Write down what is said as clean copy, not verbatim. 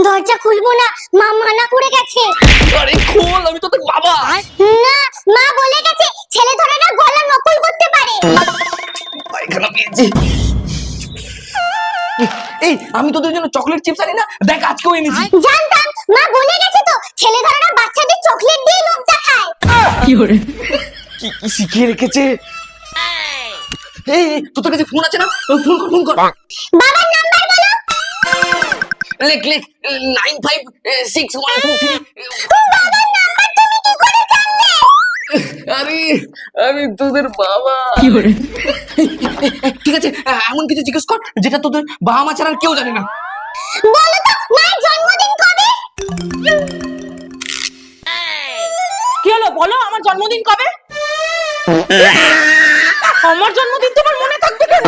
দরজা খুলবো না, মা মানা করে গেছে। আরে খোল, আমি তো তোর বাবা। না, মা বলে গেছে ছেলে ধরেরা গলা নকল করতে পারে। পায়খানা পেয়েছি। এই আমি তোদের জন্য চকলেট চিপস আনি না, দেখ আজকেও এনেছি। জানতাম, মা বলে গেছে তো ছেলে ধরেরা বাচ্চাদের চকলেট দিয়ে লোভ দেখায়। কি কি শিখিয়ে রেখেছে। এই তোর কাছে ফোন আছে না, ফোন কর। বাবার নাম্বার বলো। লেখ 956123। বাবার নাম্বার তুমি কি করে জানলে? আরে আমি তোদের বাবা। ঠিক আছে, এমন কিছু জিজ্ঞেস কর যেটা তোদের বাবা মা ছাড়া আর কেউ জানে না। বলো তো, মায়ের জন্মদিন কবে? কি হলো বলো, আমার জন্মদিন কবে? আমার জন্মদিন তোমার মনে থাকবে কেন?